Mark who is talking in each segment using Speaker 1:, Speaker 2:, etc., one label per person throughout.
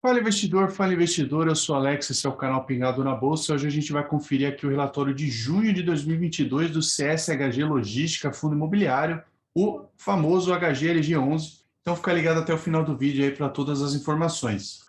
Speaker 1: Fala investidor, eu sou Alex, esse é o canal Pingado na Bolsa. Hoje a gente vai conferir aqui o relatório de junho de 2022 do CSHG Logística Fundo Imobiliário, o famoso HGLG11. Então fica ligado até o final do vídeo aí para todas as informações.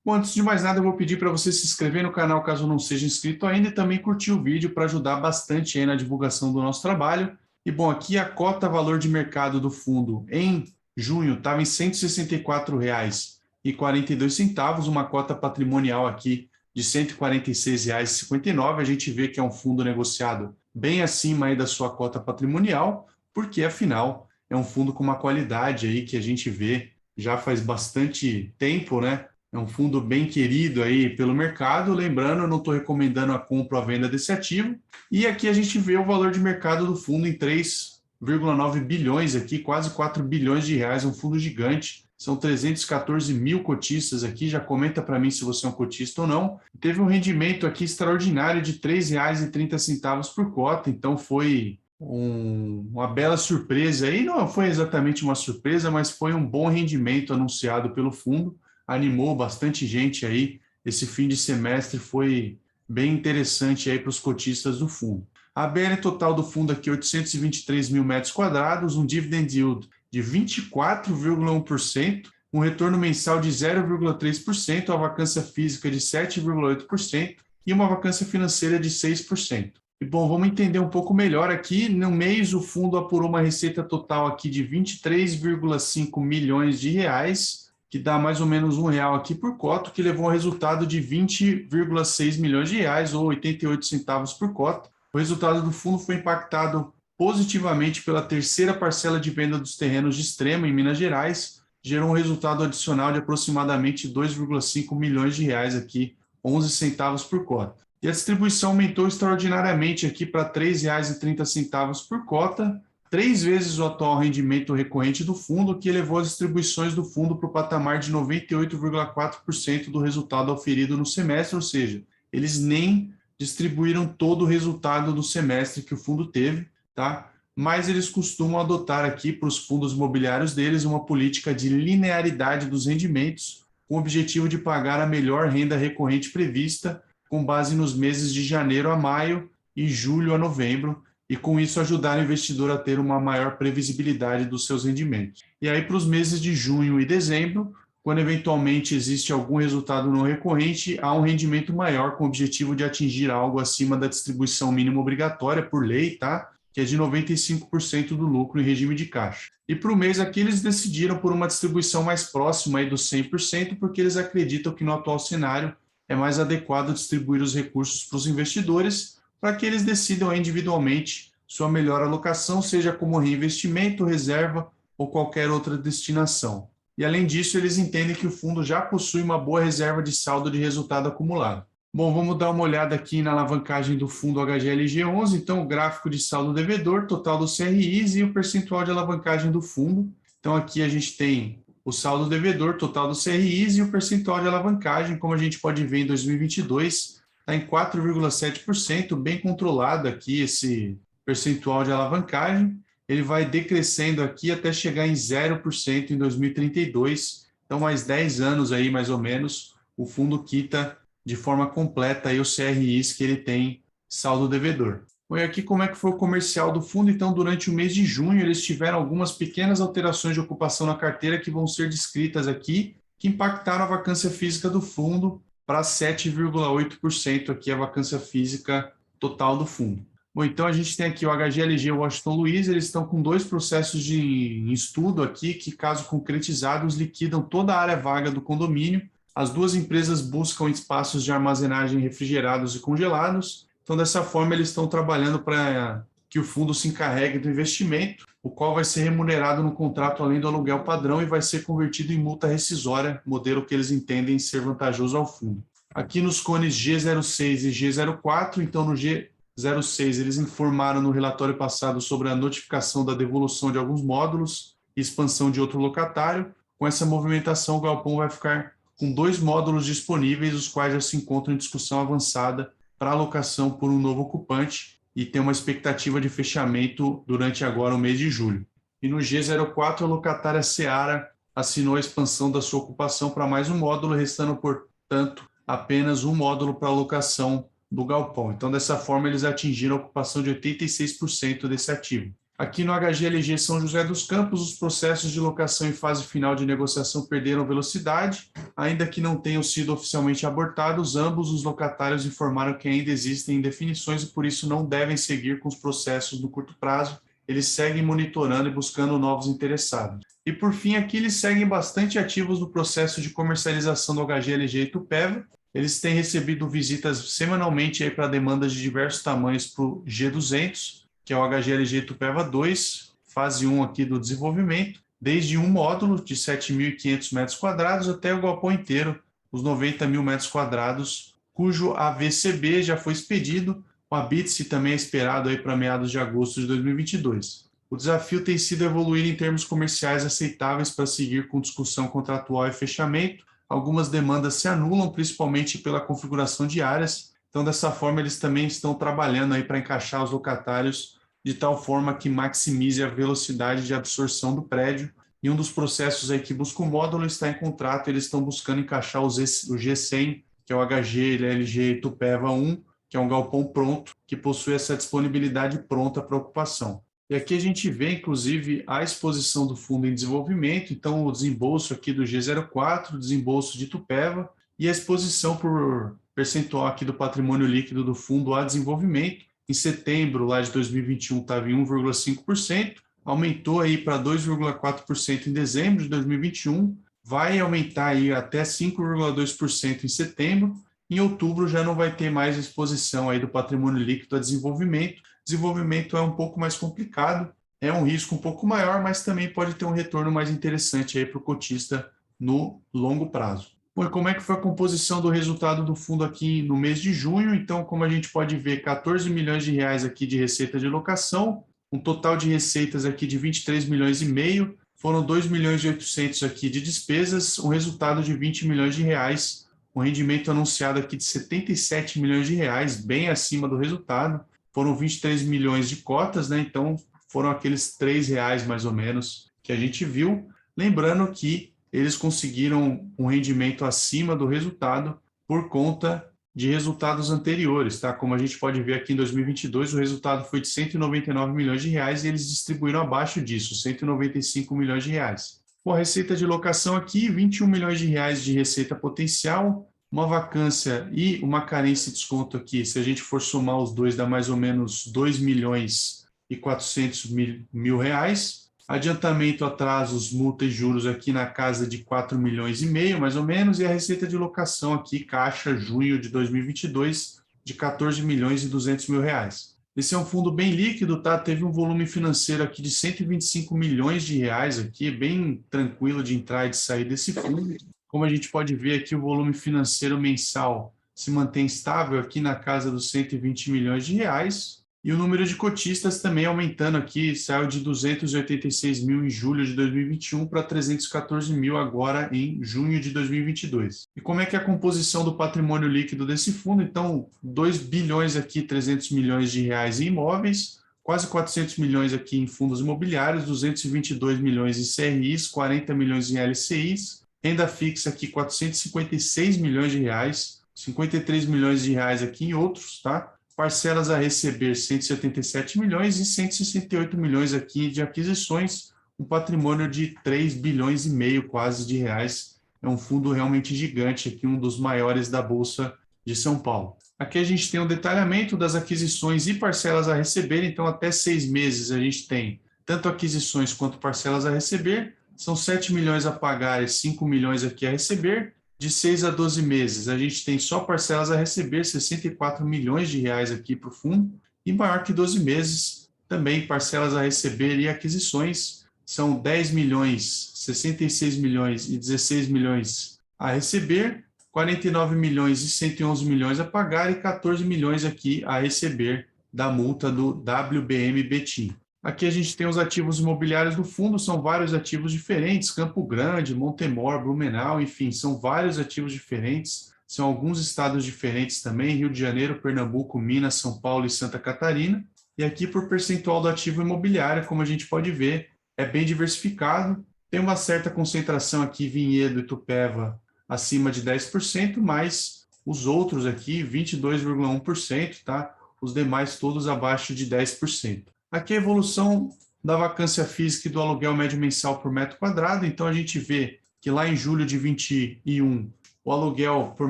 Speaker 1: Bom, antes de mais nada, eu vou pedir para você se inscrever no canal caso não seja inscrito ainda e também curtir o vídeo para ajudar bastante aí na divulgação do nosso trabalho. E bom, aqui a cota valor de mercado do fundo em junho estava em R$ 164,42, uma cota patrimonial aqui de R$ 146,59. A gente vê que é um fundo negociado bem acima aí da sua cota patrimonial, porque afinal é um fundo com uma qualidade aí que a gente vê já faz bastante tempo, né? É um fundo bem querido aí pelo mercado. Lembrando, eu não estou recomendando a compra ou a venda desse ativo. E aqui a gente vê o valor de mercado do fundo em 3,9 bilhões aqui, quase 4 bilhões de reais, um fundo gigante. São 314 mil cotistas aqui. Já comenta para mim se você é um cotista ou não. Teve um rendimento aqui extraordinário de R$ 3,30 por cota, então foi uma bela surpresa aí. Não foi exatamente uma surpresa, mas foi um bom rendimento anunciado pelo fundo. Animou bastante gente aí. Esse fim de semestre foi bem interessante aí para os cotistas do fundo. A BL total do fundo aqui, 823 mil metros quadrados, um dividend yield de 24,1%, um retorno mensal de 0,3%, a vacância física de 7,8% e uma vacância financeira de 6%. E bom, vamos entender um pouco melhor aqui. No mês, o fundo apurou uma receita total aqui de 23,5 milhões de reais, que dá mais ou menos R$ 1 aqui por cota, que levou a um resultado de 20,6 milhões de reais, ou 88 centavos por cota. O resultado do fundo foi impactado positivamente pela terceira parcela de venda dos terrenos de Extrema, em Minas Gerais, gerou um resultado adicional de aproximadamente 2,5 milhões de reais aqui, 11 centavos por cota. E a distribuição aumentou extraordinariamente aqui para R$ 3,30 por cota, 3 vezes o atual rendimento recorrente do fundo, que elevou as distribuições do fundo para o patamar de 98,4% do resultado auferido no semestre, ou seja, eles nem distribuíram todo o resultado do semestre que o fundo teve, tá? Mas eles costumam adotar aqui para os fundos imobiliários deles uma política de linearidade dos rendimentos, com o objetivo de pagar a melhor renda recorrente prevista, com base nos meses de janeiro a maio e julho a novembro, e com isso ajudar o investidor a ter uma maior previsibilidade dos seus rendimentos. E aí para os meses de junho e dezembro, quando eventualmente existe algum resultado não recorrente, há um rendimento maior com o objetivo de atingir algo acima da distribuição mínima obrigatória por lei, tá? Que é de 95% do lucro em regime de caixa. E para o mês aqui eles decidiram por uma distribuição mais próxima aí dos 100%, porque eles acreditam que no atual cenário é mais adequado distribuir os recursos para os investidores, para que eles decidam individualmente sua melhor alocação, seja como reinvestimento, reserva ou qualquer outra destinação. E, além disso, eles entendem que o fundo já possui uma boa reserva de saldo de resultado acumulado. Bom, vamos dar uma olhada aqui na alavancagem do fundo HGLG11, então o gráfico de saldo devedor, total dos CRIs e o percentual de alavancagem do fundo. Então aqui a gente tem o saldo devedor, total dos CRIs e o percentual de alavancagem, como a gente pode ver em 2022, está em 4,7%, bem controlado aqui esse percentual de alavancagem. Ele vai decrescendo aqui até chegar em 0% em 2032, então mais 10 anos aí mais ou menos, o fundo quita de forma completa aí os CRIs que ele tem saldo devedor. Bom, e aqui como é que foi o comercial do fundo? Então, durante o mês de junho, eles tiveram algumas pequenas alterações de ocupação na carteira que vão ser descritas aqui, que impactaram a vacância física do fundo para 7,8% aqui a vacância física total do fundo. Bom, então a gente tem aqui o HGLG Washington Luiz, eles estão com 2 processos de estudo aqui, que caso concretizados, liquidam toda a área vaga do condomínio. As duas empresas buscam espaços de armazenagem refrigerados e congelados, então dessa forma eles estão trabalhando para que o fundo se encarregue do investimento, o qual vai ser remunerado no contrato além do aluguel padrão e vai ser convertido em multa rescisória, modelo que eles entendem ser vantajoso ao fundo. Aqui nos cones G06 e G04, então no G06 eles informaram no relatório passado sobre a notificação da devolução de alguns módulos e expansão de outro locatário. Com essa movimentação, o galpão vai ficar com 2 módulos disponíveis, os quais já se encontram em discussão avançada para alocação por um novo ocupante e tem uma expectativa de fechamento durante agora o mês de julho. E no G04, a locatária Seara assinou a expansão da sua ocupação para mais um módulo, restando, portanto, apenas um módulo para alocação do galpão. Então, dessa forma, eles atingiram a ocupação de 86% desse ativo. Aqui no HGLG São José dos Campos, os processos de locação em fase final de negociação perderam velocidade. Ainda que não tenham sido oficialmente abortados, ambos os locatários informaram que ainda existem indefinições e por isso não devem seguir com os processos no curto prazo. Eles seguem monitorando e buscando novos interessados. E por fim, aqui eles seguem bastante ativos no processo de comercialização do HGLG Itupeva. Eles têm recebido visitas semanalmente para demandas de diversos tamanhos para o G200, que é o HGLG Itupeva 2, fase 1 aqui do desenvolvimento, desde um módulo de 7.500 metros quadrados até o galpão inteiro, os 90 mil metros quadrados, cujo AVCB já foi expedido, o ABITSE também é esperado para meados de agosto de 2022. O desafio tem sido evoluir em termos comerciais aceitáveis para seguir com discussão contratual e fechamento. Algumas demandas se anulam, principalmente pela configuração de áreas. Então, dessa forma, eles também estão trabalhando para encaixar os locatários de tal forma que maximize a velocidade de absorção do prédio. E um dos processos que busca o módulo está em contrato, eles estão buscando encaixar o G100, que é o HGLG Itupeva 1, que é um galpão pronto, que possui essa disponibilidade pronta para ocupação. E aqui a gente vê, inclusive, a exposição do fundo em desenvolvimento, então o desembolso aqui do G04, o desembolso de Itupeva, e a exposição por percentual aqui do patrimônio líquido do fundo a desenvolvimento. Em setembro lá de 2021 estava em 1,5%, aumentou aí para 2,4% em dezembro de 2021, vai aumentar aí até 5,2% em setembro. Em outubro já não vai ter mais exposição aí do patrimônio líquido a desenvolvimento. Desenvolvimento é um pouco mais complicado, é um risco um pouco maior, mas também pode ter um retorno mais interessante aí para o cotista no longo prazo. Bom, e como é que foi a composição do resultado do fundo aqui no mês de junho? Então, como a gente pode ver, 14 milhões de reais aqui de receita de locação, um total de receitas aqui de 23 milhões e meio, foram 2 milhões e 800 aqui de despesas, um resultado de 20 milhões de reais, um rendimento anunciado aqui de 77 milhões de reais, bem acima do resultado. Foram 23 milhões de cotas, né? Então foram aqueles R$3 mais ou menos que a gente viu. Lembrando que eles conseguiram um rendimento acima do resultado por conta de resultados anteriores, tá? Como a gente pode ver aqui em 2022, o resultado foi de 199 milhões de reais e eles distribuíram abaixo disso, 195 milhões de reais. Bom, a receita de locação aqui, 21 milhões de reais de receita potencial, uma vacância e uma carência de desconto aqui, se a gente for somar os dois, dá mais ou menos 2 milhões e 400 mil reais. Adiantamento, atrasos, multa e juros aqui na casa de 4 milhões e meio, mais ou menos, e a receita de locação aqui, caixa, junho de 2022, de 14 milhões e 200 mil reais. Esse é um fundo bem líquido, tá? Teve um volume financeiro aqui de 125 milhões de reais aqui, bem tranquilo de entrar e de sair desse fundo. Como a gente pode ver aqui, o volume financeiro mensal se mantém estável aqui na casa dos 120 milhões de reais. E o número de cotistas também aumentando aqui, saiu de 286 mil em julho de 2021 para 314 mil agora em junho de 2022. E como é que é a composição do patrimônio líquido desse fundo? Então, 2 bilhões aqui, 300 milhões de reais em imóveis, quase 400 milhões aqui em fundos imobiliários, 222 milhões em CRIs, 40 milhões em LCIs, renda fixa aqui 456 milhões de reais, 53 milhões de reais aqui em outros, tá? Parcelas a receber 177 milhões e 168 milhões aqui de aquisições, um patrimônio de 3 bilhões e meio quase de reais. É um fundo realmente gigante aqui, um dos maiores da Bolsa de São Paulo. Aqui a gente tem um detalhamento das aquisições e parcelas a receber, então até 6 meses a gente tem tanto aquisições quanto parcelas a receber, são 7 milhões a pagar e 5 milhões aqui a receber. De 6 a 12 meses, a gente tem só parcelas a receber, 64 milhões de reais aqui para o fundo, e maior que 12 meses, também parcelas a receber e aquisições, são 10 milhões, 66 milhões e 16 milhões a receber, 49 milhões e 111 milhões a pagar e 14 milhões aqui a receber da multa do WBM Betim. Aqui a gente tem os ativos imobiliários do fundo, são vários ativos diferentes, Campo Grande, Montemor, Blumenau, enfim, são vários ativos diferentes, são alguns estados diferentes também, Rio de Janeiro, Pernambuco, Minas, São Paulo e Santa Catarina. E aqui por percentual do ativo imobiliário, como a gente pode ver, é bem diversificado, tem uma certa concentração aqui, Vinhedo e Itupeva, acima de 10%, mas os outros aqui, 22,1%, tá? Os demais todos abaixo de 10%. Aqui a evolução da vacância física e do aluguel médio mensal por metro quadrado, então a gente vê que lá em julho de 21, o aluguel por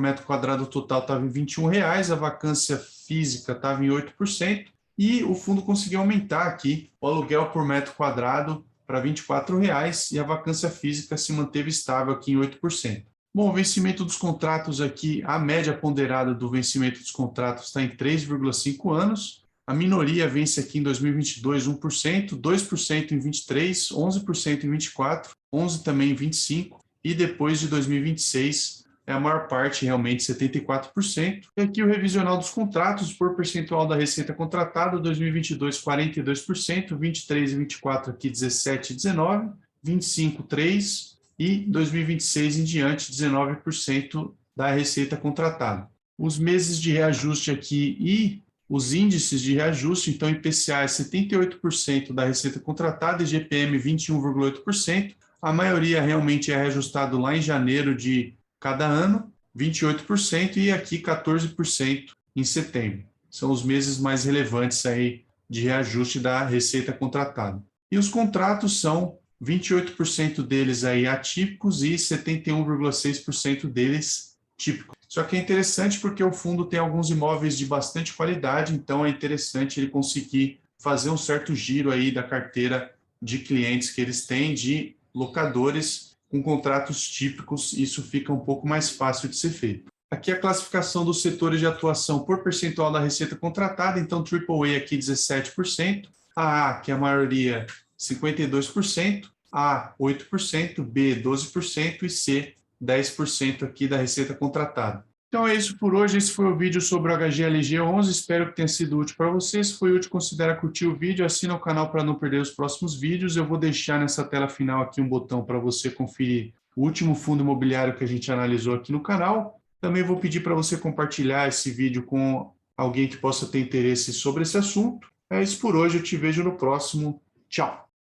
Speaker 1: metro quadrado total estava em R$ 21,00, a vacância física estava em 8%, e o fundo conseguiu aumentar aqui o aluguel por metro quadrado para R$ 24,00 e a vacância física se manteve estável aqui em 8%. Bom, o vencimento dos contratos aqui, a média ponderada do vencimento dos contratos está em 3,5 anos. A minoria vence aqui em 2022 1%, 2% em 23, 11% em 24, 11% também em 25 e depois de 2026 é a maior parte, realmente 74%. E aqui o revisional dos contratos por percentual da receita contratada, 2022 42%, 23 e 24 aqui 17 e 19, 25 3 e 2026 em diante 19% da receita contratada. Os meses de reajuste aqui e os índices de reajuste, então IPCA é 78% da receita contratada e GPM 21,8%. A maioria realmente é reajustado lá em janeiro de cada ano, 28%, e aqui 14% em setembro. São os meses mais relevantes aí de reajuste da receita contratada. E os contratos são 28% deles aí atípicos e 71,6% deles típicos. Só que é interessante porque o fundo tem alguns imóveis de bastante qualidade, então é interessante ele conseguir fazer um certo giro aí da carteira de clientes que eles têm, de locadores com contratos típicos, isso fica um pouco mais fácil de ser feito. Aqui a classificação dos setores de atuação por percentual da receita contratada, então AAA aqui 17%, AA, que é a maioria, 52%, A 8%, B 12% e C 10% aqui da receita contratada. Então é isso por hoje, esse foi o vídeo sobre o HGLG11, espero que tenha sido útil para você. Se foi útil, considere curtir o vídeo, assina o canal para não perder os próximos vídeos. Eu vou deixar nessa tela final aqui um botão para você conferir o último fundo imobiliário que a gente analisou aqui no canal. Também vou pedir para você compartilhar esse vídeo com alguém que possa ter interesse sobre esse assunto. É isso por hoje, eu te vejo no próximo. Tchau!